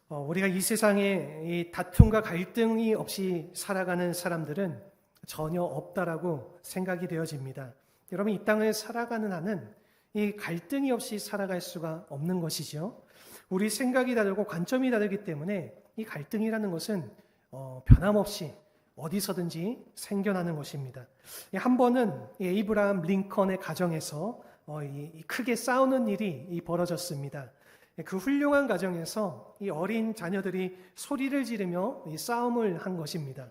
우리가 이 세상에 이 다툼과 갈등이 없이 살아가는 사람들은 전혀 없다라고 생각이 되어집니다. 여러분, 이 땅을 살아가는 한은 이 갈등이 없이 살아갈 수가 없는 것이죠. 우리 생각이 다르고 관점이 다르기 때문에 이 갈등이라는 것은 변함없이 어디서든지 생겨나는 것입니다. 한 번은 에이브라함 링컨의 가정에서 크게 싸우는 일이 벌어졌습니다. 그 훌륭한 가정에서 이 어린 자녀들이 소리를 지르며 이 싸움을 한 것입니다.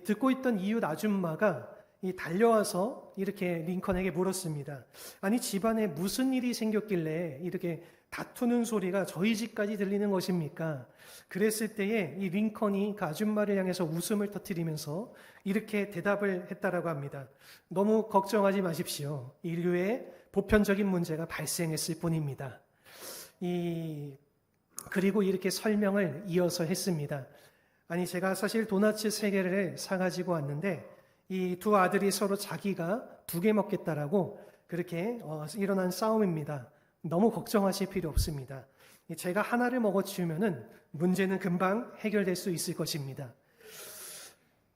듣고 있던 이웃 아줌마가 달려와서 이렇게 링컨에게 물었습니다. 아니, 집안에 무슨 일이 생겼길래 이렇게 다투는 소리가 저희 집까지 들리는 것입니까? 그랬을 때에 이 링컨이 그 아줌마를 향해서 웃음을 터뜨리면서 이렇게 대답을 했다라고 합니다. 너무 걱정하지 마십시오. 인류의 보편적인 문제가 발생했을 뿐입니다. 그리고 이렇게 설명을 이어서 했습니다. 아니, 제가 사실 도너츠 3개를 사가지고 왔는데 이 두 아들이 서로 자기가 2개 먹겠다라고 그렇게 일어난 싸움입니다. 너무 걱정하실 필요 없습니다. 제가 하나를 먹어치우면은 문제는 금방 해결될 수 있을 것입니다.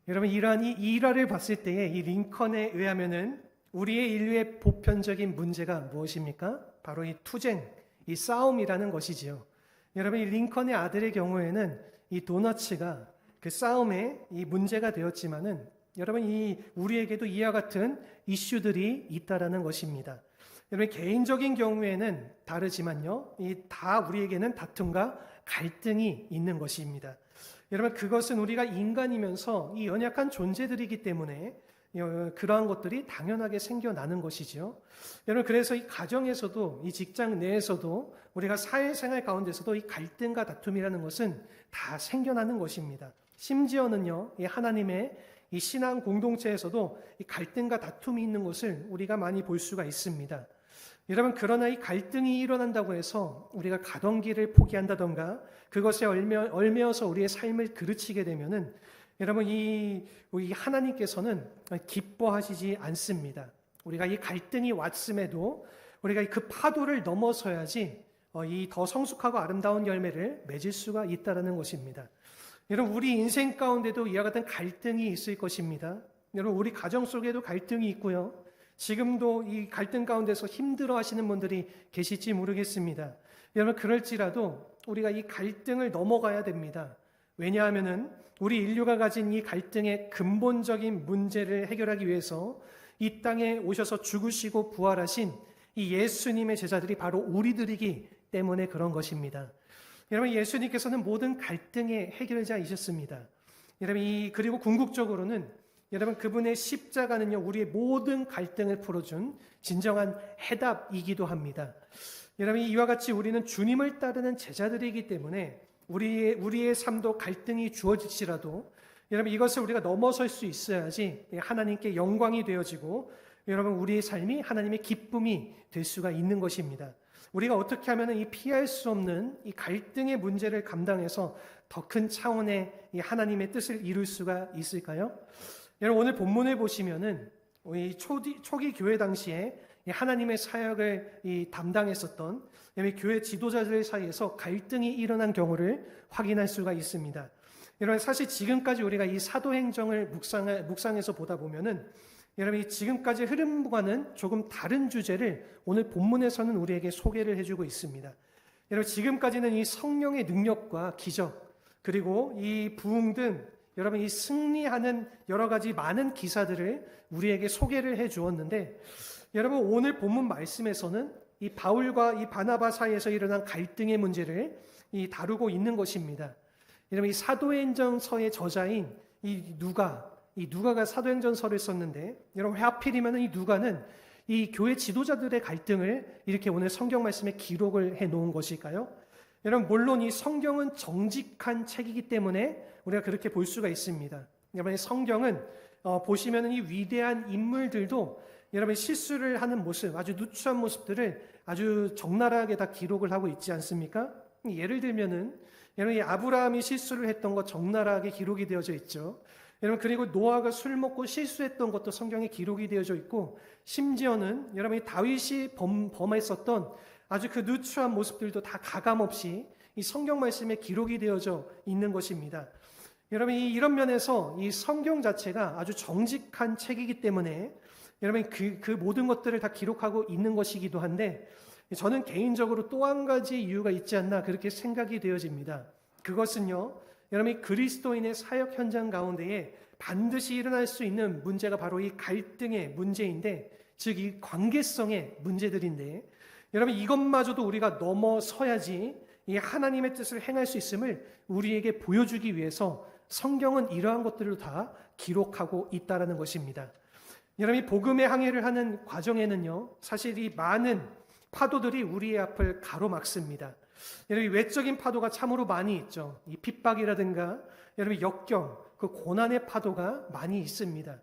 여러분, 이러한 이 일화를 봤을 때에 이 링컨에 의하면은 우리의 인류의 보편적인 문제가 무엇입니까? 바로 이 투쟁, 이 싸움이라는 것이지요. 여러분, 이 링컨의 아들의 경우에는 이 도너츠가 그 싸움에 이 문제가 되었지만은 여러분, 우리에게도 이와 같은 이슈들이 있다라는 것입니다. 여러분, 개인적인 경우에는 다르지만요, 다 우리에게는 다툼과 갈등이 있는 것입니다. 여러분, 그것은 우리가 인간이면서 이 연약한 존재들이기 때문에 그러한 것들이 당연하게 생겨나는 것이죠. 여러분, 그래서 이 가정에서도 이 직장 내에서도 우리가 사회생활 가운데서도 이 갈등과 다툼이라는 것은 다 생겨나는 것입니다. 심지어는요, 이 하나님의 이 신앙 공동체에서도 이 갈등과 다툼이 있는 것을 우리가 많이 볼 수가 있습니다. 여러분, 그러나 이 갈등이 일어난다고 해서 우리가 가던 길을 포기한다던가 그것에 얽매여서 우리의 삶을 그르치게 되면은 여러분, 우리 하나님께서는 기뻐하시지 않습니다. 우리가 이 갈등이 왔음에도 우리가 그 파도를 넘어서야지 이 더 성숙하고 아름다운 열매를 맺을 수가 있다는 것입니다. 여러분, 우리 인생 가운데도 이와 같은 갈등이 있을 것입니다. 여러분, 우리 가정 속에도 갈등이 있고요. 지금도 이 갈등 가운데서 힘들어 하시는 분들이 계실지 모르겠습니다. 여러분, 그럴지라도 우리가 이 갈등을 넘어가야 됩니다. 왜냐하면은 우리 인류가 가진 이 갈등의 근본적인 문제를 해결하기 위해서 이 땅에 오셔서 죽으시고 부활하신 이 예수님의 제자들이 바로 우리들이기 때문에 그런 것입니다. 여러분, 예수님께서는 모든 갈등의 해결자이셨습니다. 여러분, 그리고 궁극적으로는 여러분, 그분의 십자가는요, 우리의 모든 갈등을 풀어준 진정한 해답이기도 합니다. 여러분, 이와 같이 우리는 주님을 따르는 제자들이기 때문에 우리의 삶도 갈등이 주어질지라도 여러분, 이것을 우리가 넘어설 수 있어야지 하나님께 영광이 되어지고 여러분, 우리의 삶이 하나님의 기쁨이 될 수가 있는 것입니다. 우리가 어떻게 하면 이 피할 수 없는 이 갈등의 문제를 감당해서 더 큰 차원의 이 하나님의 뜻을 이룰 수가 있을까요? 여러분, 오늘 본문을 보시면은 이 초기 교회 당시에 하나님의 사역을 담당했었던 교회 지도자들 사이에서 갈등이 일어난 경우를 확인할 수가 있습니다. 여러분, 사실 지금까지 우리가 이 사도행정을 묵상해서 보다 보면은 여러분, 지금까지 흐름과는 조금 다른 주제를 오늘 본문에서는 우리에게 소개를 해주고 있습니다. 여러분, 지금까지는 이 성령의 능력과 기적 그리고 이 부흥 등 여러분, 이 승리하는 여러 가지 많은 기사들을 우리에게 소개를 해 주었는데 여러분, 오늘 본문 말씀에서는 이 바울과 이 바나바 사이에서 일어난 갈등의 문제를 다루고 있는 것입니다. 여러분, 이 사도행전서의 저자인 이 누가가 사도행전서를 썼는데 여러분, 하필이면 이 누가는 이 교회 지도자들의 갈등을 이렇게 오늘 성경 말씀에 기록을 해 놓은 것일까요? 여러분, 물론 이 성경은 정직한 책이기 때문에 우리가 그렇게 볼 수가 있습니다. 여러분, 성경은 보시면 이 위대한 인물들도 여러분 실수를 하는 모습, 아주 누추한 모습들을 아주 적나라하게 다 기록을 하고 있지 않습니까? 예를 들면은 여러분, 이 아브라함이 실수를 했던 것 적나라하게 기록이 되어져 있죠. 여러분, 그리고 노아가 술 먹고 실수했던 것도 성경에 기록이 되어져 있고, 심지어는 여러분, 이 다윗이 범했었던 아주 그 누추한 모습들도 다 가감없이 이 성경 말씀에 기록이 되어져 있는 것입니다. 여러분, 이런 면에서 이 성경 자체가 아주 정직한 책이기 때문에 여러분 그 모든 것들을 다 기록하고 있는 것이기도 한데, 저는 개인적으로 또 한 가지 이유가 있지 않나 그렇게 생각이 되어집니다. 그것은요, 여러분 그리스도인의 사역 현장 가운데에 반드시 일어날 수 있는 문제가 바로 이 갈등의 문제인데, 즉 이 관계성의 문제들인데, 여러분 이것마저도 우리가 넘어서야지 이 하나님의 뜻을 행할 수 있음을 우리에게 보여주기 위해서 성경은 이러한 것들을 다 기록하고 있다는 것입니다. 여러분 이 복음의 항해를 하는 과정에는요, 사실 이 많은 파도들이 우리의 앞을 가로막습니다. 여러분 외적인 파도가 참으로 많이 있죠. 이 핍박이라든가 여러분 역경, 그 고난의 파도가 많이 있습니다.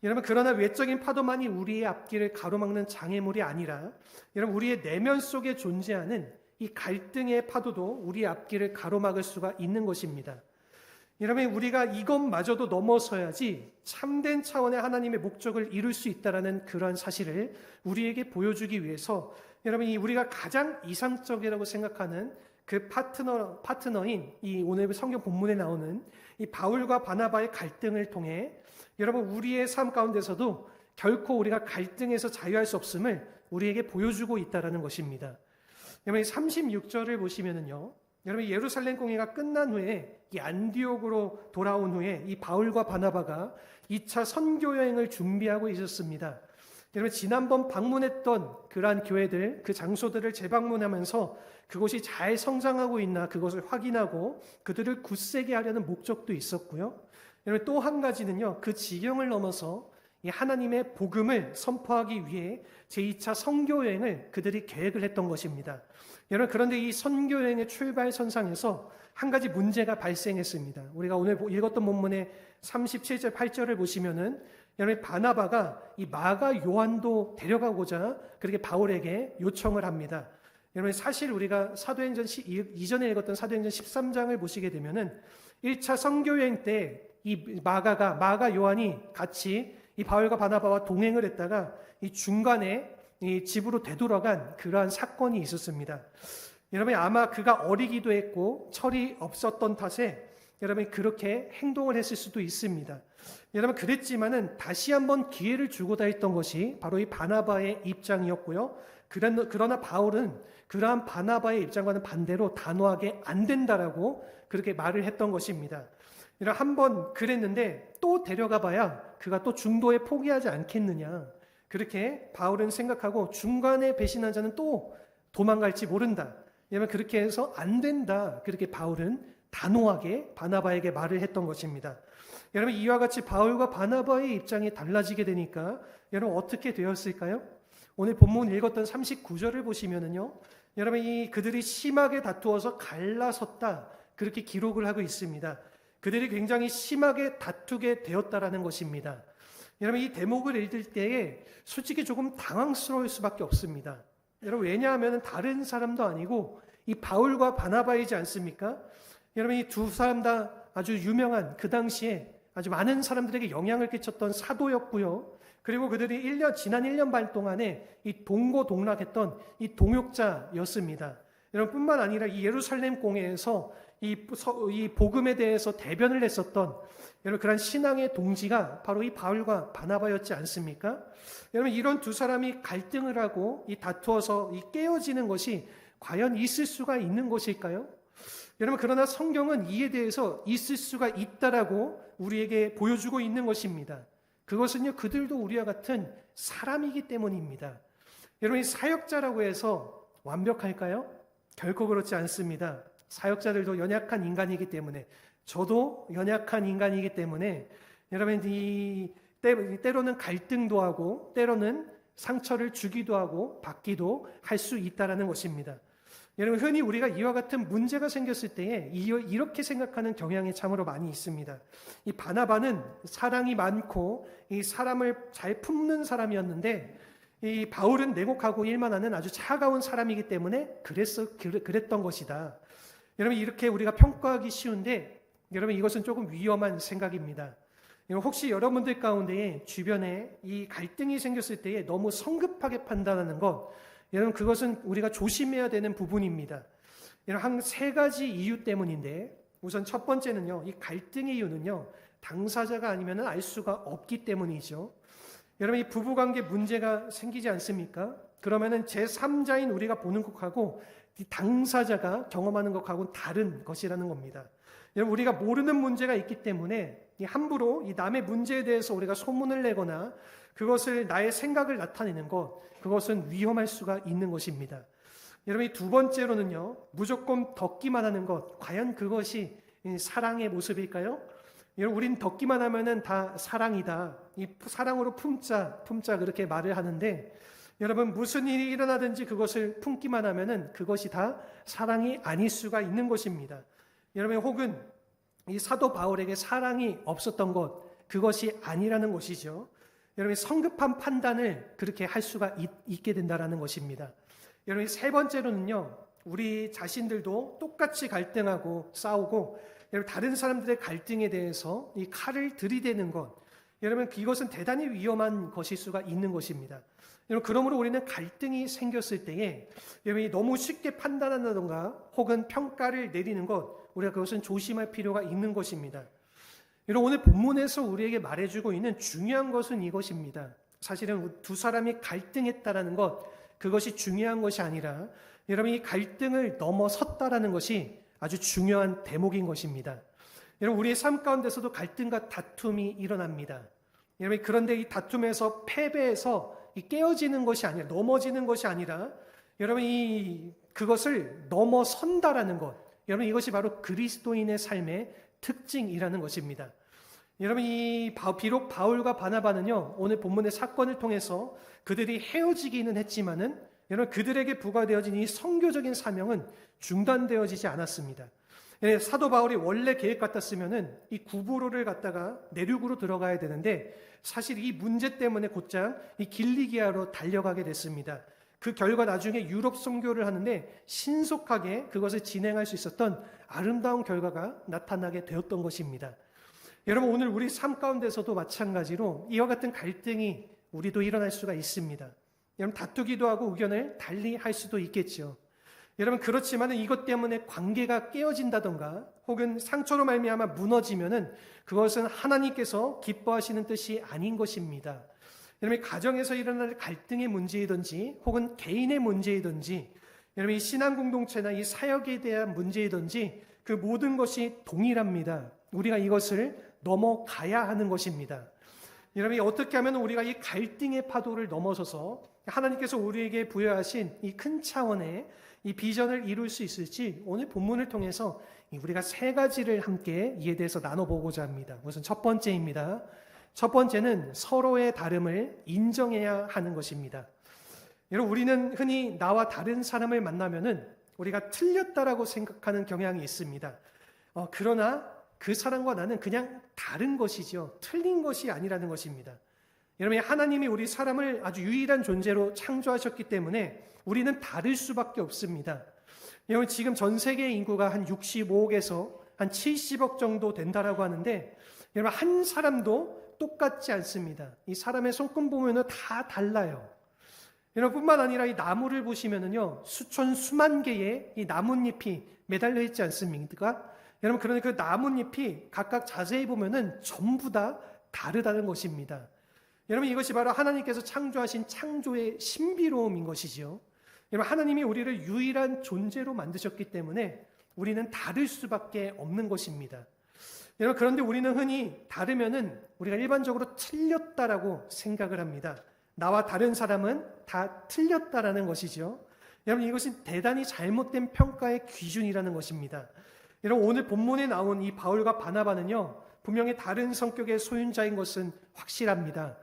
여러분 그러나 외적인 파도만이 우리의 앞길을 가로막는 장애물이 아니라 여러분 우리의 내면 속에 존재하는 이 갈등의 파도도 우리의 앞길을 가로막을 수가 있는 것입니다. 여러분 우리가 이것마저도 넘어서야지 참된 차원의 하나님의 목적을 이룰 수 있다는 그러한 사실을 우리에게 보여주기 위해서 여러분 우리가 가장 이상적이라고 생각하는 그 파트너인 이 오늘 성경 본문에 나오는 이 바울과 바나바의 갈등을 통해 여러분 우리의 삶 가운데서도 결코 우리가 갈등에서 자유할 수 없음을 우리에게 보여주고 있다는 것입니다. 여러분 36절을 보시면은요, 여러분 예루살렘 공회가 끝난 후에 이 안디옥으로 돌아온 후에 이 바울과 바나바가 2차 선교 여행을 준비하고 있었습니다. 여러분 지난번 방문했던 그러한 교회들, 그 장소들을 재방문하면서 그곳이 잘 성장하고 있나 그것을 확인하고 그들을 굳세게 하려는 목적도 있었고요. 여러분 또 한 가지는요, 그 지경을 넘어서 이 하나님의 복음을 선포하기 위해 제2차 선교 여행을 그들이 계획을 했던 것입니다. 여러분 그런데 이 선교 여행의 출발선상에서 한 가지 문제가 발생했습니다. 우리가 오늘 읽었던 본문의 37절 8절을 보시면은 여러분 바나바가 이 마가 요한도 데려가고자 그렇게 바울에게 요청을 합니다. 여러분 사실 우리가 사도행전 이전에 읽었던 사도행전 13장을 보시게 되면은 1차 선교 여행 때 이 마가 요한이 같이 이 바울과 바나바와 동행을 했다가 이 중간에 이 집으로 되돌아간 그러한 사건이 있었습니다. 여러분 아마 그가 어리기도 했고 철이 없었던 탓에 여러분 그렇게 행동을 했을 수도 있습니다. 여러분 그랬지만은 다시 한번 기회를 주고자 했던 것이 바로 이 바나바의 입장이었고요. 그러나 바울은 그러한 바나바의 입장과는 반대로 단호하게 안 된다라고 그렇게 말을 했던 것입니다. 한번 그랬는데 또 데려가 봐야 그가 또 중도에 포기하지 않겠느냐, 그렇게 바울은 생각하고 중간에 배신한 자는 또 도망갈지 모른다. 왜냐하면 그렇게 해서 안 된다. 그렇게 바울은 단호하게 바나바에게 말을 했던 것입니다. 여러분 이와 같이 바울과 바나바의 입장이 달라지게 되니까 여러분 어떻게 되었을까요? 오늘 본문 읽었던 39절을 보시면은요, 여러분 그들이 심하게 다투어서 갈라섰다. 그렇게 기록을 하고 있습니다. 그들이 굉장히 심하게 다투게 되었다라는 것입니다. 여러분 이 대목을 읽을 때에 솔직히 조금 당황스러울 수밖에 없습니다. 여러분 왜냐하면 다른 사람도 아니고 이 바울과 바나바이지 않습니까? 여러분 이 두 사람 다 아주 유명한 그 당시에 아주 많은 사람들에게 영향을 끼쳤던 사도였고요. 그리고 그들이 지난 1년 반 동안에 이 동고동락했던 이 동역자였습니다. 여러분 뿐만 아니라 이 예루살렘 공회에서 이 복음에 대해서 대변을 했었던 여러분 그런 신앙의 동지가 바로 이 바울과 바나바였지 않습니까? 여러분 이런 두 사람이 갈등을 하고 이 다투어서 이 깨어지는 것이 과연 있을 수가 있는 것일까요? 여러분 그러나 성경은 이에 대해서 있을 수가 있다라고 우리에게 보여주고 있는 것입니다. 그것은요 그들도 우리와 같은 사람이기 때문입니다. 여러분 이 사역자라고 해서 완벽할까요? 결코 그렇지 않습니다. 사역자들도 연약한 인간이기 때문에, 저도 연약한 인간이기 때문에 여러분 때로는 갈등도 하고 때로는 상처를 주기도 하고 받기도 할 수 있다라는 것입니다. 여러분 흔히 우리가 이와 같은 문제가 생겼을 때에 이렇게 생각하는 경향이 참으로 많이 있습니다. 이 바나바는 사랑이 많고 이 사람을 잘 품는 사람이었는데 이 바울은 냉혹하고 일만하는 아주 차가운 사람이기 때문에 그랬던 것이다. 여러분 이렇게 우리가 평가하기 쉬운데 여러분 이것은 조금 위험한 생각입니다. 혹시 여러분들 가운데 주변에 이 갈등이 생겼을 때에 너무 성급하게 판단하는 것, 여러분 그것은 우리가 조심해야 되는 부분입니다. 이런 한 세 가지 이유 때문인데, 우선 첫 번째는요, 이 갈등의 이유는요, 당사자가 아니면 알 수가 없기 때문이죠. 여러분, 이 부부관계 문제가 생기지 않습니까? 그러면은 제3자인 우리가 보는 것하고 이 당사자가 경험하는 것하고는 다른 것이라는 겁니다. 여러분, 우리가 모르는 문제가 있기 때문에 함부로 이 남의 문제에 대해서 우리가 소문을 내거나 그것을 나의 생각을 나타내는 것, 그것은 위험할 수가 있는 것입니다. 여러분, 이 두 번째로는요, 무조건 덮기만 하는 것, 과연 그것이 사랑의 모습일까요? 여러분, 우린 덮기만 하면은 다 사랑이다. 이 사랑으로 품자 그렇게 말을 하는데, 여러분, 무슨 일이 일어나든지 그것을 품기만 하면은 그것이 다 사랑이 아닐 수가 있는 것입니다. 여러분, 혹은 이 사도 바울에게 사랑이 없었던 것, 그것이 아니라는 것이죠. 여러분, 성급한 판단을 그렇게 할 수가 있게 된다라는 것입니다. 여러분, 세 번째로는요, 우리 자신들도 똑같이 갈등하고 싸우고, 여러분, 다른 사람들의 갈등에 대해서 이 칼을 들이대는 것, 여러분, 이것은 대단히 위험한 것일 수가 있는 것입니다. 여러분, 그러므로 우리는 갈등이 생겼을 때에 여러분이 너무 쉽게 판단한다던가 혹은 평가를 내리는 것, 우리가 그것은 조심할 필요가 있는 것입니다. 여러분, 오늘 본문에서 우리에게 말해주고 있는 중요한 것은 이것입니다. 사실은 두 사람이 갈등했다라는 것, 그것이 중요한 것이 아니라 여러분, 이 갈등을 넘어섰다라는 것이 아주 중요한 대목인 것입니다. 여러분, 우리의 삶 가운데서도 갈등과 다툼이 일어납니다. 여러분, 그런데 이 다툼에서 패배해서 깨어지는 것이 아니라, 넘어지는 것이 아니라 여러분, 그것을 넘어선다라는 것, 여러분, 이것이 바로 그리스도인의 삶의 특징이라는 것입니다. 여러분, 비록 바울과 바나바는요, 오늘 본문의 사건을 통해서 그들이 헤어지기는 했지만은 여러분, 그들에게 부과되어진 이 선교적인 사명은 중단되어지지 않았습니다. 사도 바울이 원래 계획 같았으면은 이 구브로를 갔다가 내륙으로 들어가야 되는데, 사실 이 문제 때문에 곧장 이 길리기아로 달려가게 됐습니다. 그 결과 나중에 유럽 선교를 하는데 신속하게 그것을 진행할 수 있었던 아름다운 결과가 나타나게 되었던 것입니다. 여러분, 오늘 우리 삶 가운데서도 마찬가지로 이와 같은 갈등이 우리도 일어날 수가 있습니다. 여러분, 다투기도 하고 의견을 달리 할 수도 있겠죠. 여러분, 그렇지만 이것 때문에 관계가 깨어진다던가 혹은 상처로 말미암아 무너지면은 그것은 하나님께서 기뻐하시는 뜻이 아닌 것입니다. 여러분, 가정에서 일어날 갈등의 문제이든지 혹은 개인의 문제이든지 여러분, 이 신앙 공동체나 이 사역에 대한 문제이든지 그 모든 것이 동일합니다. 우리가 이것을 넘어가야 하는 것입니다. 여러분, 어떻게 하면 우리가 이 갈등의 파도를 넘어서서 하나님께서 우리에게 부여하신 이 큰 차원의 이 비전을 이룰 수 있을지 오늘 본문을 통해서 우리가 세 가지를 함께 이에 대해서 나눠보고자 합니다. 우선 첫 번째입니다. 첫 번째는 서로의 다름을 인정해야 하는 것입니다. 여러분, 우리는 흔히 나와 다른 사람을 만나면은 우리가 틀렸다라고 생각하는 경향이 있습니다. 그러나 그 사람과 나는 그냥 다른 것이죠. 틀린 것이 아니라는 것입니다. 여러분, 하나님이 우리 사람을 아주 유일한 존재로 창조하셨기 때문에 우리는 다를 수밖에 없습니다. 여러분, 지금 전 세계 인구가 한 65억에서 한 70억 정도 된다라고 하는데, 여러분, 한 사람도 똑같지 않습니다. 이 사람의 손금 보면은 다 달라요. 여러분, 뿐만 아니라 이 나무를 보시면은요, 수만 개의 이 나뭇잎이 매달려 있지 않습니까? 여러분, 그러니 그 나뭇잎이 각각 자세히 보면은 전부 다 다르다는 것입니다. 여러분, 이것이 바로 하나님께서 창조하신 창조의 신비로움인 것이죠. 여러분, 하나님이 우리를 유일한 존재로 만드셨기 때문에 우리는 다를 수밖에 없는 것입니다. 여러분, 그런데 우리는 흔히 다르면은 우리가 일반적으로 틀렸다라고 생각을 합니다. 나와 다른 사람은 다 틀렸다라는 것이죠. 여러분, 이것이 대단히 잘못된 평가의 기준이라는 것입니다. 여러분, 오늘 본문에 나온 이 바울과 바나바는요, 분명히 다른 성격의 소유자인 것은 확실합니다.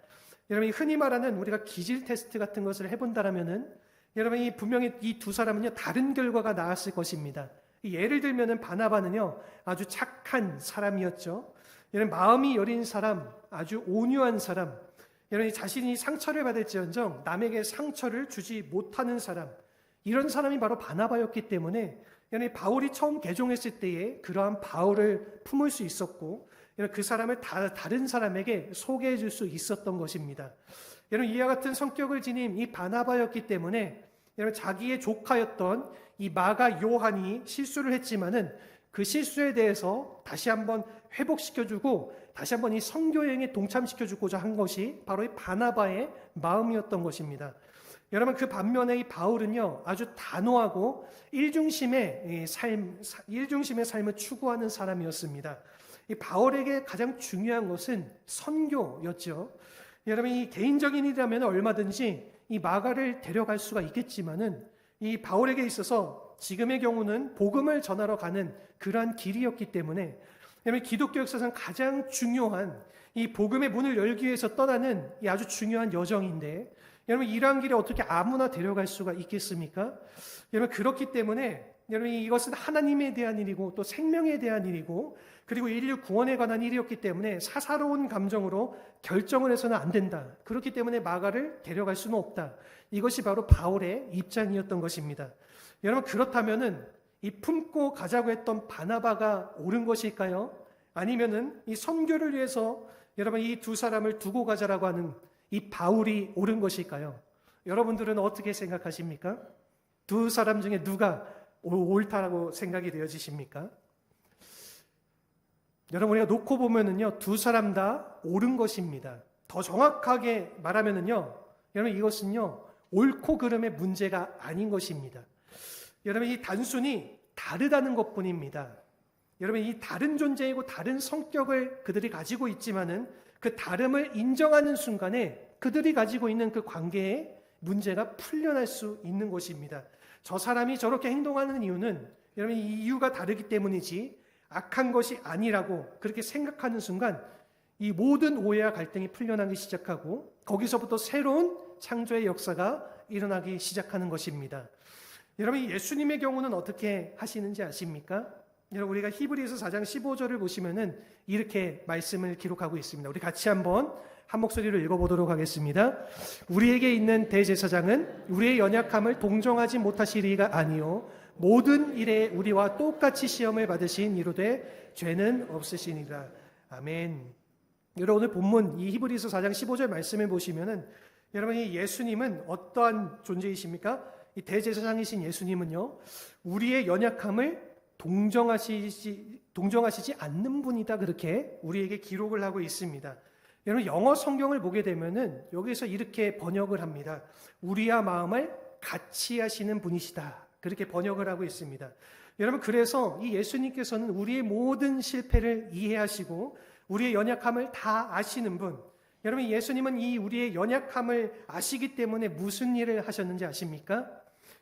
여러분, 흔히 말하는 우리가 기질 테스트 같은 것을 해본다라면은 여러분, 분명히 이 두 사람은요, 다른 결과가 나왔을 것입니다. 예를 들면은 바나바는요, 아주 착한 사람이었죠. 여러분, 마음이 여린 사람, 아주 온유한 사람, 여러분, 자신이 상처를 받을지언정 남에게 상처를 주지 못하는 사람, 이런 사람이 바로 바나바였기 때문에 여러분, 바울이 처음 개종했을 때에 그러한 바울을 품을 수 있었고, 그 사람을 다른 사람에게 소개해 줄 수 있었던 것입니다. 여러분, 이와 같은 성격을 지닌 이 바나바였기 때문에 여러분 자기의 조카였던 이 마가 요한이 실수를 했지만은 그 실수에 대해서 다시 한번 회복시켜주고 다시 한번 이 선교여행에 동참시켜주고자 한 것이 바로 이 바나바의 마음이었던 것입니다. 여러분 그 반면에 이 바울은요 아주 단호하고 일중심의 삶을 추구하는 사람이었습니다. 이 바울에게 가장 중요한 것은 선교였죠. 여러분 이 개인적인 일이라면 얼마든지 이 마가를 데려갈 수가 있겠지만은 이 바울에게 있어서 지금의 경우는 복음을 전하러 가는 그러한 길이었기 때문에 여러분 기독교 역사상 가장 중요한 이 복음의 문을 열기 위해서 떠나는 이 아주 중요한 여정인데 여러분 이러한 길에 어떻게 아무나 데려갈 수가 있겠습니까? 여러분 그렇기 때문에 여러분 이것은 하나님에 대한 일이고 또 생명에 대한 일이고 그리고 인류 구원에 관한 일이었기 때문에 사사로운 감정으로 결정을 해서는 안 된다. 그렇기 때문에 마가를 데려갈 수는 없다. 이것이 바로 바울의 입장이었던 것입니다. 여러분 그렇다면은 이 품고 가자고 했던 바나바가 옳은 것일까요? 아니면은 이 선교를 위해서 여러분 이 두 사람을 두고 가자라고 하는 이 바울이 옳은 것일까요? 여러분들은 어떻게 생각하십니까? 두 사람 중에 누가 옳다라고 생각이 되어지십니까? 여러분 우리가 놓고 보면은요 두 사람 다 옳은 것입니다. 더 정확하게 말하면은요 여러분 이것은요 옳고 그름의 문제가 아닌 것입니다. 여러분 이 단순히 다르다는 것뿐입니다. 여러분 이 다른 존재이고 다른 성격을 그들이 가지고 있지만은 그 다름을 인정하는 순간에 그들이 가지고 있는 그 관계에 문제가 풀려날 수 있는 것입니다. 저 사람이 저렇게 행동하는 이유는 여러분 이 이유가 다르기 때문이지 악한 것이 아니라고 그렇게 생각하는 순간 이 모든 오해와 갈등이 풀려나기 시작하고 거기서부터 새로운 창조의 역사가 일어나기 시작하는 것입니다. 여러분 예수님의 경우는 어떻게 하시는지 아십니까? 여러분 우리가 히브리서 4장 15절을 보시면은 이렇게 말씀을 기록하고 있습니다. 우리 같이 한번 한 목소리로 읽어보도록 하겠습니다. 우리에게 있는 대제사장은 우리의 연약함을 동정하지 못하시리가 아니요 모든 일에 우리와 똑같이 시험을 받으신 이로되 죄는 없으시니라. 아멘. 여러분 오늘 본문 이 히브리서 4장 15절 말씀을 보시면은 여러분 이 예수님은 어떠한 존재이십니까? 이 대제사장이신 예수님은요 우리의 연약함을 동정하시지 않는 분이다 그렇게 우리에게 기록을 하고 있습니다. 여러분 영어 성경을 보게 되면은 여기서 이렇게 번역을 합니다. 우리와 마음을 같이 하시는 분이시다 그렇게 번역을 하고 있습니다. 여러분 그래서 이 예수님께서는 우리의 모든 실패를 이해하시고 우리의 연약함을 다 아시는 분. 여러분 예수님은 이 우리의 연약함을 아시기 때문에 무슨 일을 하셨는지 아십니까?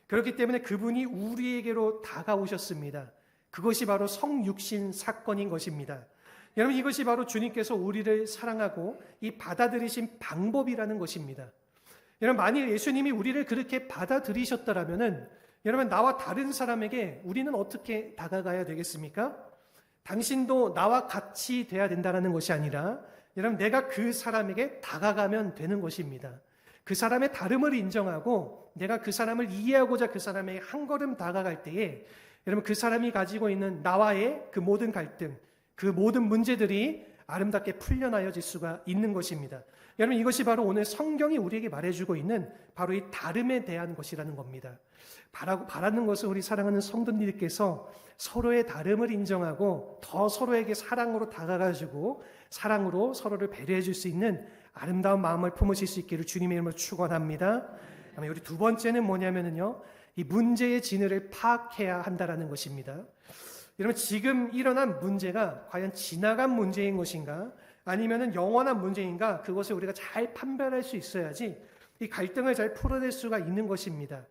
그렇기 때문에 그분이 우리에게로 다가오셨습니다. 그것이 바로 성육신 사건인 것입니다. 여러분 이것이 바로 주님께서 우리를 사랑하고 이 받아들이신 방법이라는 것입니다. 여러분 만일 예수님이 우리를 그렇게 받아들이셨더라면은 여러분 나와 다른 사람에게 우리는 어떻게 다가가야 되겠습니까? 당신도 나와 같이 돼야 된다는 것이 아니라 여러분 내가 그 사람에게 다가가면 되는 것입니다. 그 사람의 다름을 인정하고 내가 그 사람을 이해하고자 그 사람에게 한 걸음 다가갈 때에 여러분 그 사람이 가지고 있는 나와의 그 모든 갈등, 그 모든 문제들이 아름답게 풀려나여질 수가 있는 것입니다. 여러분 이것이 바로 오늘 성경이 우리에게 말해주고 있는 바로 이 다름에 대한 것이라는 겁니다. 바라는 것은 우리 사랑하는 성도님들께서 서로의 다름을 인정하고 더 서로에게 사랑으로 다가가지고 사랑으로 서로를 배려해 줄 수 있는 아름다운 마음을 품으실 수 있기를 주님의 이름으로 축원합니다. 우리 두 번째는 뭐냐면요, 이 문제의 진위를 파악해야 한다라는 것입니다. 여러분 지금 일어난 문제가 과연 지나간 문제인 것인가 아니면은 영원한 문제인가 그것을 우리가 잘 판별할 수 있어야지 이 갈등을 잘 풀어낼 수가 있는 것입니다.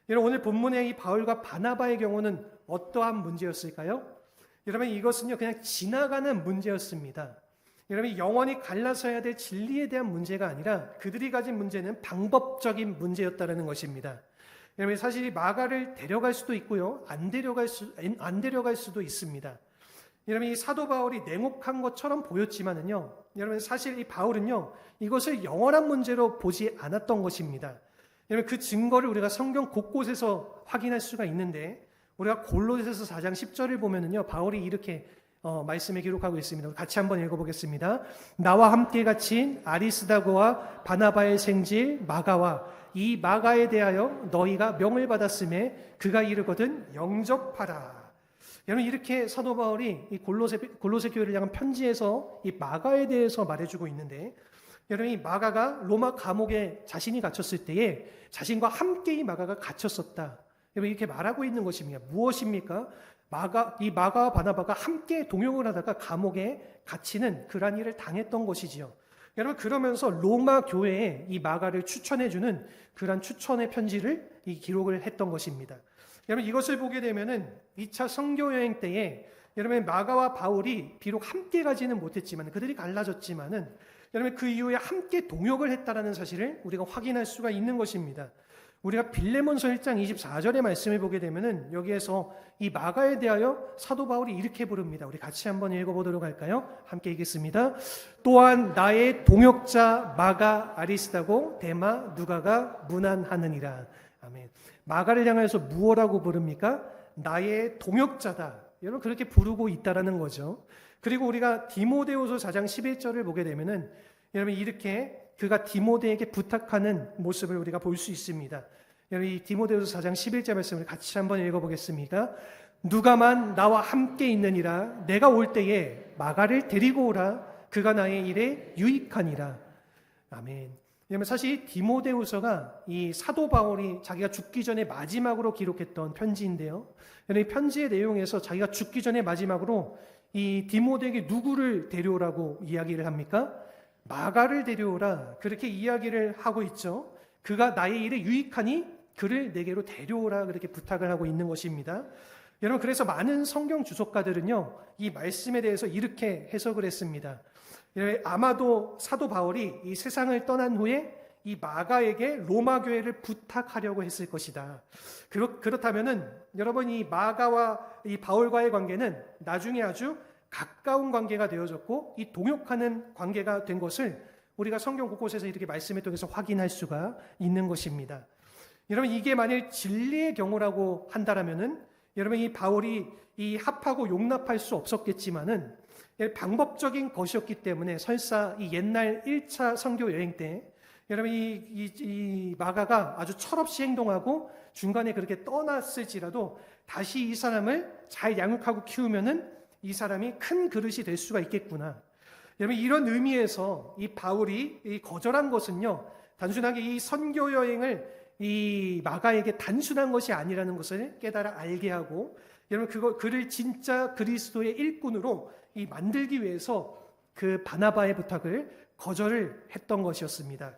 여러분 오늘 본문의 이 바울과 바나바의 경우는 어떠한 문제였을까요? 여러분 이것은요 그냥 지나가는 문제였습니다. 여러분 영원히 갈라서야 될 진리에 대한 문제가 아니라 그들이 가진 문제는 방법적인 문제였다는 것입니다. 여러분 사실 이 마가를 데려갈 수도 있고요 안 데려갈 수도 있습니다. 여러분 이 사도 바울이 냉혹한 것처럼 보였지만은요 여러분 사실 이 바울은요 이것을 영원한 문제로 보지 않았던 것입니다. 여러분 그 증거를 우리가 성경 곳곳에서 확인할 수가 있는데 우리가 골로새서 4장 10절을 보면은요 바울이 이렇게 말씀에 기록하고 있습니다. 같이 한번 읽어보겠습니다. 나와 함께 갇힌 아리스다고와 바나바의 생질 마가와 이 마가에 대하여 너희가 명을 받았음에 그가 이르거든 영접하라. 여러분, 이렇게 사도 바울이 이 골로새 교회를 향한 편지에서 이 마가에 대해서 말해주고 있는데, 여러분, 이 마가가 로마 감옥에 자신이 갇혔을 때에 자신과 함께 이 마가가 갇혔었다. 여러분, 이렇게 말하고 있는 것입니다. 무엇입니까? 이 마가와 바나바가 함께 동역을 하다가 감옥에 갇히는 그러한 일을 당했던 것이지요. 여러분, 그러면서 로마 교회에 이 마가를 추천해주는 그러한 추천의 편지를 이 기록을 했던 것입니다. 여러분, 이것을 보게 되면은 2차 선교 여행 때에 여러분, 마가와 바울이 비록 함께 가지는 못했지만, 그들이 갈라졌지만은 여러분, 그 이후에 함께 동역을 했다라는 사실을 우리가 확인할 수가 있는 것입니다. 우리가 빌레몬서 1장 24절의 말씀을 보게 되면은 여기에서 이 마가에 대하여 사도 바울이 이렇게 부릅니다. 우리 같이 한번 읽어보도록 할까요? 함께 읽겠습니다. 또한 나의 동역자 마가 아리스다고 데마 누가가 문안하느니라. 아멘. 마가를 향해서 무엇라고 부릅니까? 나의 동역자다. 여러분, 그렇게 부르고 있다라는 거죠. 그리고 우리가 디모데후서 4장 11절을 보게 되면은 여러분, 이렇게 그가 디모데에게 부탁하는 모습을 우리가 볼 수 있습니다. 여러분, 이 디모데후서 4장 11절 말씀을 같이 한번 읽어보겠습니다. 누가만 나와 함께 있느니라. 내가 올 때에 마가를 데리고 오라. 그가 나의 일에 유익하니라. 아멘. 왜냐하면 사실 디모데후서가 이 사도 바울이 자기가 죽기 전에 마지막으로 기록했던 편지인데요. 이 편지의 내용에서 자기가 죽기 전에 마지막으로 이 디모데에게 누구를 데려오라고 이야기를 합니까? 마가를 데려오라. 그렇게 이야기를 하고 있죠. 그가 나의 일에 유익하니 그를 내게로 데려오라. 그렇게 부탁을 하고 있는 것입니다. 여러분, 그래서 많은 성경 주석가들은요, 이 말씀에 대해서 이렇게 해석을 했습니다. 아마도 사도 바울이 이 세상을 떠난 후에 이 마가에게 로마 교회를 부탁하려고 했을 것이다. 그렇다면은 여러분, 이 마가와 이 바울과의 관계는 나중에 아주 가까운 관계가 되어졌고 이 동역하는 관계가 된 것을 우리가 성경 곳곳에서 이렇게 말씀을 통해서 확인할 수가 있는 것입니다. 여러분, 이게 만일 진리의 경우라고 한다라면은 여러분, 이 바울이 이 합하고 용납할 수 없었겠지만은 방법적인 것이었기 때문에 설사 이 옛날 1차 선교 여행 때 여러분, 이 마가가 아주 철없이 행동하고 중간에 그렇게 떠났을지라도 다시 이 사람을 잘 양육하고 키우면은 이 사람이 큰 그릇이 될 수가 있겠구나. 여러분, 이런 의미에서 이 바울이 이 거절한 것은요, 단순하게 이 선교 여행을 이 마가에게 단순한 것이 아니라는 것을 깨달아 알게 하고, 여러분, 그를 진짜 그리스도의 일꾼으로 이 만들기 위해서 그 바나바의 부탁을 거절을 했던 것이었습니다.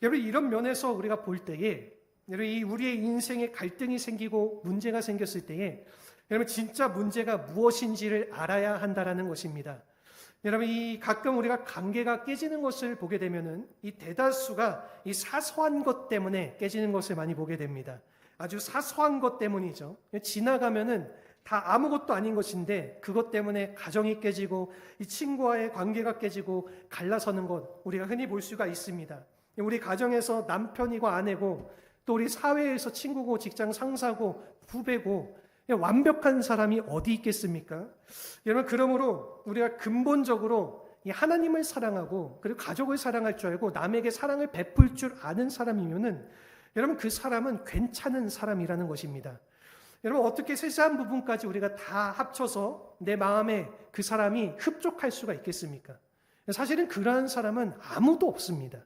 여러분, 이런 면에서 우리가 볼 때에 여러분, 이 우리의 인생에 갈등이 생기고 문제가 생겼을 때에 여러분, 진짜 문제가 무엇인지를 알아야 한다라는 것입니다. 여러분, 이 가끔 우리가 관계가 깨지는 것을 보게 되면은 이 대다수가 이 사소한 것 때문에 깨지는 것을 많이 보게 됩니다. 아주 사소한 것 때문이죠. 지나가면은 다 아무것도 아닌 것인데 그것 때문에 가정이 깨지고 이 친구와의 관계가 깨지고 갈라서는 것 우리가 흔히 볼 수가 있습니다. 우리 가정에서 남편이고 아내고 또 우리 사회에서 친구고 직장 상사고 후배고 완벽한 사람이 어디 있겠습니까? 여러분, 그러므로 우리가 근본적으로 이 하나님을 사랑하고 그리고 가족을 사랑할 줄 알고 남에게 사랑을 베풀 줄 아는 사람이면은 여러분, 그 사람은 괜찮은 사람이라는 것입니다. 여러분, 어떻게 세세한 부분까지 우리가 다 합쳐서 내 마음에 그 사람이 흡족할 수가 있겠습니까? 사실은 그러한 사람은 아무도 없습니다.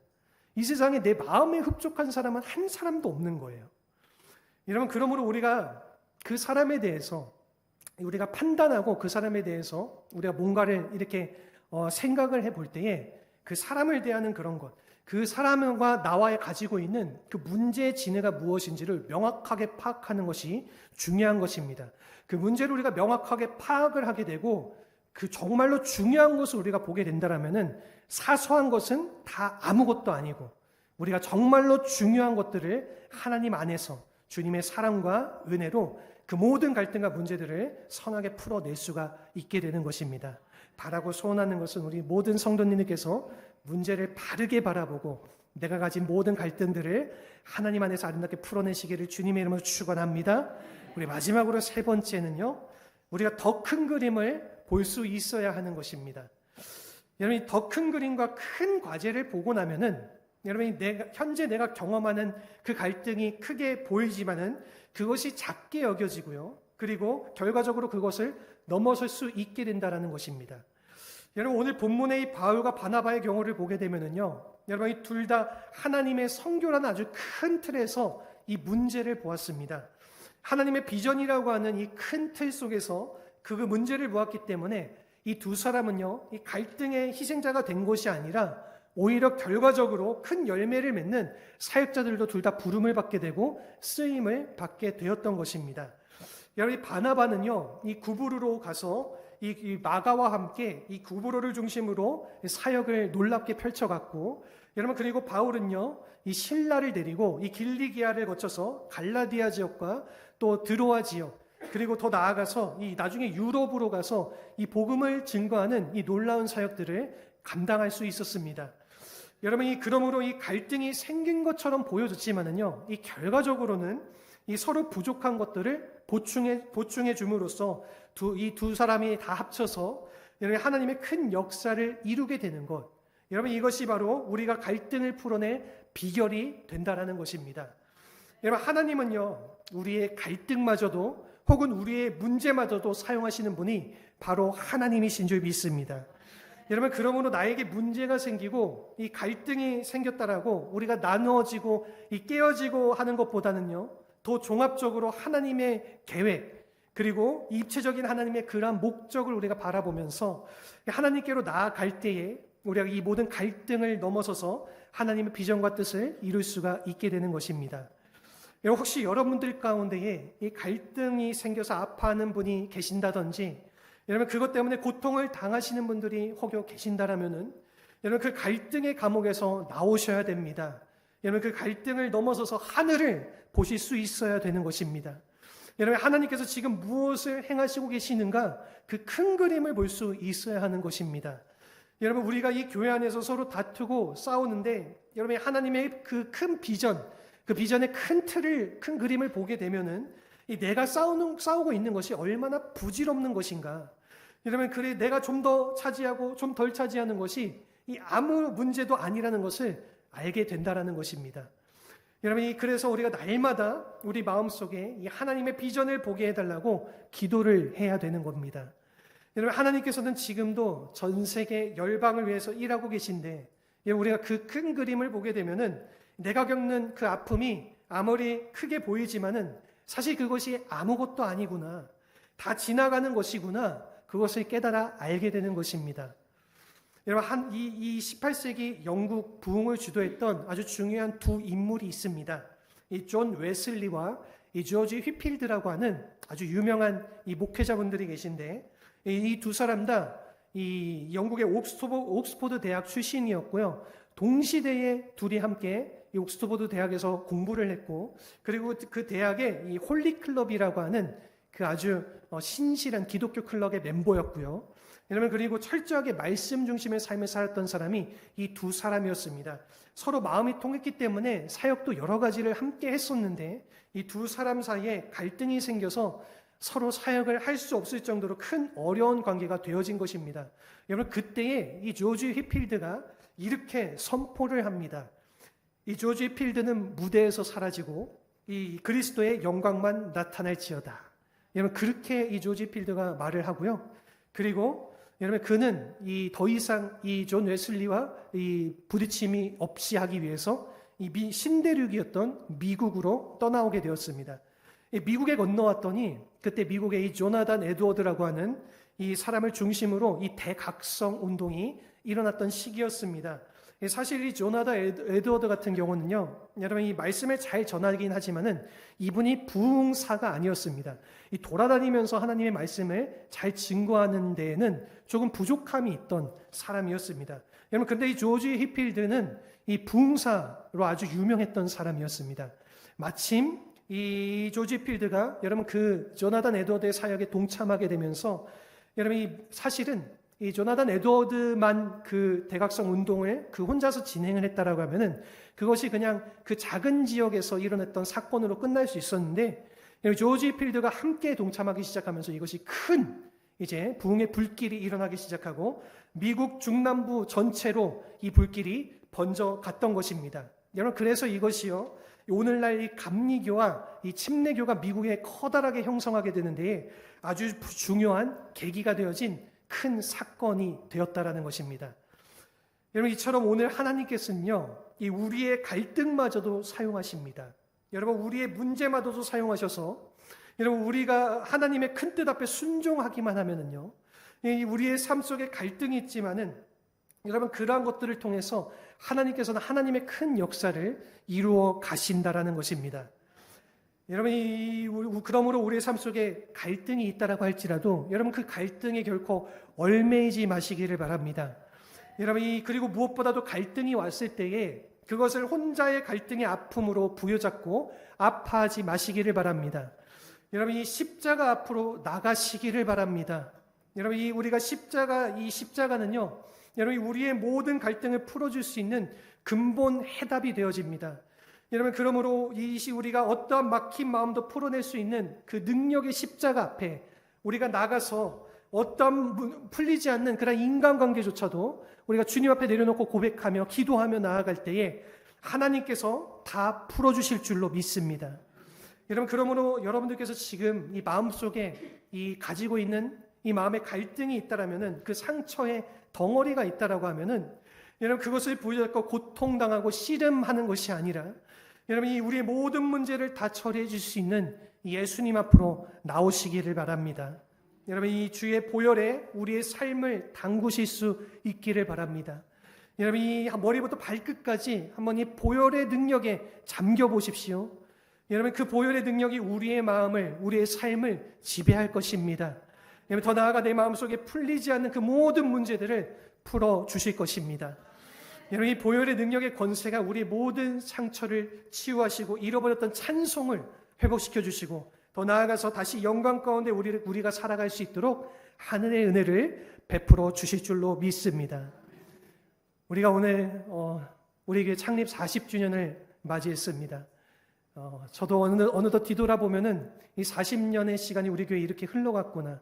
이 세상에 내 마음에 흡족한 사람은 한 사람도 없는 거예요. 여러분, 그러므로 우리가 그 사람에 대해서 우리가 판단하고 그 사람에 대해서 우리가 뭔가를 이렇게 생각을 해볼 때에 그 사람을 대하는 그런 것, 그 사람과 나와 가지고 있는 그 문제의 진해가 무엇인지를 명확하게 파악하는 것이 중요한 것입니다. 그 문제를 우리가 명확하게 파악을 하게 되고 그 정말로 중요한 것을 우리가 보게 된다면은 사소한 것은 다 아무것도 아니고 우리가 정말로 중요한 것들을 하나님 안에서 주님의 사랑과 은혜로 그 모든 갈등과 문제들을 선하게 풀어낼 수가 있게 되는 것입니다. 바라고 소원하는 것은 우리 모든 성도님들께서 문제를 바르게 바라보고 내가 가진 모든 갈등들을 하나님 안에서 아름답게 풀어내시기를 주님의 이름으로 축원합니다. 우리 마지막으로 세 번째는요, 우리가 더 큰 그림을 볼 수 있어야 하는 것입니다. 여러분이 더 큰 그림과 큰 과제를 보고 나면은 여러분이 현재 내가 경험하는 그 갈등이 크게 보이지만은 그것이 작게 여겨지고요. 그리고 결과적으로 그것을 넘어설 수 있게 된다는 것입니다. 여러분 오늘 본문의 이 바울과 바나바의 경우를 보게 되면은요. 여러분 이 둘 다 하나님의 선교라는 아주 큰 틀에서 이 문제를 보았습니다. 하나님의 비전이라고 하는 이 큰 틀 속에서 그 문제를 보았기 때문에 이 두 사람은요, 이 갈등의 희생자가 된 것이 아니라 오히려 결과적으로 큰 열매를 맺는 사역자들도 둘 다 부름을 받게 되고 쓰임을 받게 되었던 것입니다. 여러분, 이 바나바는요, 이 구브로로 가서 이 마가와 함께 이 구브로를 중심으로 사역을 놀랍게 펼쳐갔고, 여러분 그리고 바울은요, 이 신라를 데리고 이 길리기아를 거쳐서 갈라디아 지역과 또 드로아 지역, 그리고 더 나아가서 이 나중에 유럽으로 가서 이 복음을 증거하는 이 놀라운 사역들을 감당할 수 있었습니다. 여러분, 그러므로 이 갈등이 생긴 것처럼 보여졌지만은요, 이 결과적으로는 이 서로 부족한 것들을 보충해 줌으로써 이 두 사람이 다 합쳐서 여러분 하나님의 큰 역사를 이루게 되는 것. 여러분 이것이 바로 우리가 갈등을 풀어낼 비결이 된다라는 것입니다. 여러분 하나님은요, 우리의 갈등마저도 혹은 우리의 문제마저도 사용하시는 분이 바로 하나님이신 줄 믿습니다. 여러분 그러므로 나에게 문제가 생기고 이 갈등이 생겼다라고 우리가 나누어지고 이 깨어지고 하는 것보다는요, 더 종합적으로 하나님의 계획 그리고 입체적인 하나님의 그러한 목적을 우리가 바라보면서 하나님께로 나아갈 때에 우리가 이 모든 갈등을 넘어서서 하나님의 비전과 뜻을 이룰 수가 있게 되는 것입니다. 혹시 여러분들 가운데에 이 갈등이 생겨서 아파하는 분이 계신다든지, 여러분 그것 때문에 고통을 당하시는 분들이 혹여 계신다라면은 여러분 그 갈등의 감옥에서 나오셔야 됩니다. 여러분 그 갈등을 넘어서서 하늘을 보실 수 있어야 되는 것입니다. 여러분 하나님께서 지금 무엇을 행하시고 계시는가 그 큰 그림을 볼 수 있어야 하는 것입니다. 여러분 우리가 이 교회 안에서 서로 다투고 싸우는데 여러분 하나님의 그 큰 비전, 그 비전의 큰 틀을, 큰 그림을 보게 되면은 내가 싸우고 있는 것이 얼마나 부질없는 것인가. 여러분 그래 내가 좀 더 차지하고 좀 덜 차지하는 것이 이 아무 문제도 아니라는 것을 알게 된다라는 것입니다. 여러분 그래서 우리가 날마다 우리 마음속에 이 하나님의 비전을 보게 해달라고 기도를 해야 되는 겁니다. 여러분 하나님께서는 지금도 전 세계 열방을 위해서 일하고 계신데 우리가 그 큰 그림을 보게 되면은 내가 겪는 그 아픔이 아무리 크게 보이지만은 사실 그것이 아무것도 아니구나, 다 지나가는 것이구나, 그것을 깨달아 알게 되는 것입니다. 여러분 이 18세기 영국 부흥을 주도했던 아주 중요한 두 인물이 있습니다. 이 존 웨슬리와 이 조지 휘필드라고 하는 아주 유명한 이 목회자분들이 계신데 이 두 사람 다 이 영국의 옥스포드 대학 출신이었고요. 동시대에 둘이 함께 이 옥스포드 대학에서 공부를 했고, 그리고 그 대학의 이 홀리 클럽이라고 하는 그 아주 신실한 기독교 클럽의 멤버였고요. 여러분 그리고 철저하게 말씀 중심의 삶을 살았던 사람이 이 두 사람이었습니다. 서로 마음이 통했기 때문에 사역도 여러 가지를 함께 했었는데 이 두 사람 사이에 갈등이 생겨서 서로 사역을 할 수 없을 정도로 큰 어려운 관계가 되어진 것입니다. 여러분 그때에 이 조지 휘필드가 이렇게 선포를 합니다. 이 조지 휘필드는 무대에서 사라지고 이 그리스도의 영광만 나타날지어다. 여러분 그렇게 이 조지 휘필드가 말을 하고요. 그리고 여러분 그는 더 이상 이 존 웨슬리와 이 부딪힘이 없이 하기 위해서 이 신대륙이었던 미국으로 떠나오게 되었습니다. 미국에 건너왔더니 그때 미국의 이 조나단 에드워드라고 하는 이 사람을 중심으로 이 대각성 운동이 일어났던 시기였습니다. 사실 이 조나단 에드워드 같은 경우는요, 여러분 이 말씀을 잘 전하긴 하지만은 이분이 부흥사가 아니었습니다. 이 돌아다니면서 하나님의 말씀을 잘 증거하는 데에는 조금 부족함이 있던 사람이었습니다. 여러분 근데 이 조지 휘필드는 이 부흥사로 아주 유명했던 사람이었습니다. 마침 이 조지 휘필드가 여러분 그 조나단 에드워드의 사역에 동참하게 되면서 여러분 사실은 이 조나단 에드워드만 그 대각성 운동을 그 혼자서 진행을 했다라고 하면은 그것이 그냥 그 작은 지역에서 일어났던 사건으로 끝날 수 있었는데 조지 휘필드가 함께 동참하기 시작하면서 이것이 큰 이제 부흥의 불길이 일어나기 시작하고 미국 중남부 전체로 이 불길이 번져 갔던 것입니다. 여러분, 그래서 이것이요, 오늘날 이 감리교와 이 침례교가 미국에 커다랗게 형성하게 되는데 아주 중요한 계기가 되어진 큰 사건이 되었다라는 것입니다. 여러분, 이처럼 오늘 하나님께서는요, 이 우리의 갈등마저도 사용하십니다. 여러분, 우리의 문제마저도 사용하셔서, 여러분, 우리가 하나님의 큰 뜻 앞에 순종하기만 하면은요, 우리의 삶 속에 갈등이 있지만은, 여러분, 그러한 것들을 통해서 하나님께서는 하나님의 큰 역사를 이루어 가신다라는 것입니다. 여러분, 그러므로 우리의 삶 속에 갈등이 있다라고 할지라도, 여러분, 그 갈등에 결코 얽매이지 마시기를 바랍니다. 여러분, 그리고 무엇보다도 갈등이 왔을 때에 그것을 혼자의 갈등의 아픔으로 부여잡고 아파하지 마시기를 바랍니다. 여러분, 이 십자가 앞으로 나가시기를 바랍니다. 여러분, 이 십자가는요, 여러분, 우리의 모든 갈등을 풀어줄 수 있는 근본 해답이 되어집니다. 여러분, 그러므로 우리가 어떠한 막힌 마음도 풀어낼 수 있는 그 능력의 십자가 앞에 우리가 나가서 어떤 풀리지 않는 그런 인간관계조차도 우리가 주님 앞에 내려놓고 고백하며 기도하며 나아갈 때에 하나님께서 다 풀어주실 줄로 믿습니다. 여러분, 그러므로 여러분들께서 지금 이 마음속에 가지고 있는 이 마음의 갈등이 있다라면은, 그 상처의 덩어리가 있다라고 하면은, 여러분, 그것을 부여잡고 고통당하고 씨름하는 것이 아니라, 여러분, 우리의 모든 문제를 다 처리해 줄 수 있는 예수님 앞으로 나오시기를 바랍니다. 여러분, 이 주의 보혈에 우리의 삶을 담그실 수 있기를 바랍니다. 여러분, 이 머리부터 발끝까지 한번 이 보혈의 능력에 잠겨 보십시오. 여러분, 그 보혈의 능력이 우리의 마음을, 우리의 삶을 지배할 것입니다. 여러분, 더 나아가 내 마음속에 풀리지 않는 그 모든 문제들을 풀어주실 것입니다. 여러분, 이 보혈의 능력의 권세가 우리의 모든 상처를 치유하시고 잃어버렸던 찬송을 회복시켜 주시고, 더 나아가서 다시 영광 가운데 우리가 살아갈 수 있도록 하늘의 은혜를 베풀어 주실 줄로 믿습니다. 우리가 오늘 우리 교회 창립 40주년을 맞이했습니다. 저도 어느덧 뒤돌아보면은 이 40년의 시간이 우리 교회에 이렇게 흘러갔구나,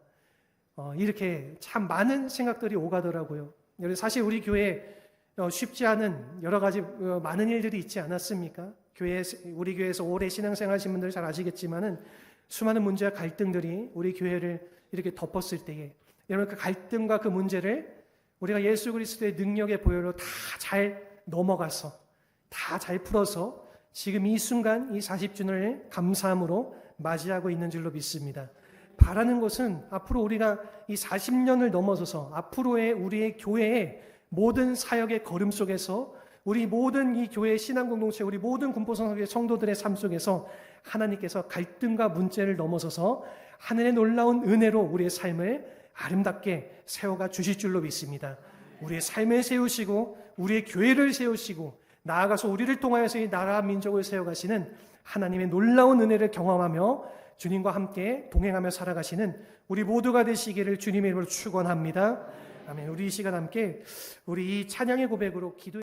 이렇게 참 많은 생각들이 오가더라고요. 사실 우리 교회에 쉽지 않은 여러 가지 많은 일들이 있지 않았습니까? 우리 교회에서 오래 신앙생활 하신 분들 잘 아시겠지만은 수많은 문제와 갈등들이 우리 교회를 이렇게 덮었을 때에, 여러분, 그 갈등과 그 문제를 우리가 예수 그리스도의 능력의 보혈로 다 잘 넘어가서, 다 잘 풀어서 지금 이 순간 이 40주년을 감사함으로 맞이하고 있는 줄로 믿습니다. 바라는 것은 앞으로 우리가 이 40년을 넘어서서 앞으로의 우리의 교회의 모든 사역의 걸음 속에서 우리 모든 이 교회의 신앙 공동체, 우리 모든 군포성교회 성도들의 삶 속에서 하나님께서 갈등과 문제를 넘어서서 하늘의 놀라운 은혜로 우리의 삶을 아름답게 세워가 주실 줄로 믿습니다. 우리의 삶을 세우시고 우리의 교회를 세우시고 나아가서 우리를 통하여서 이 나라 민족을 세워가시는 하나님의 놀라운 은혜를 경험하며 주님과 함께 동행하며 살아가시는 우리 모두가 되시기를 주님의 이름으로 축원합니다. 아멘. 우리 이 시간 함께 우리 이 찬양의 고백으로 기도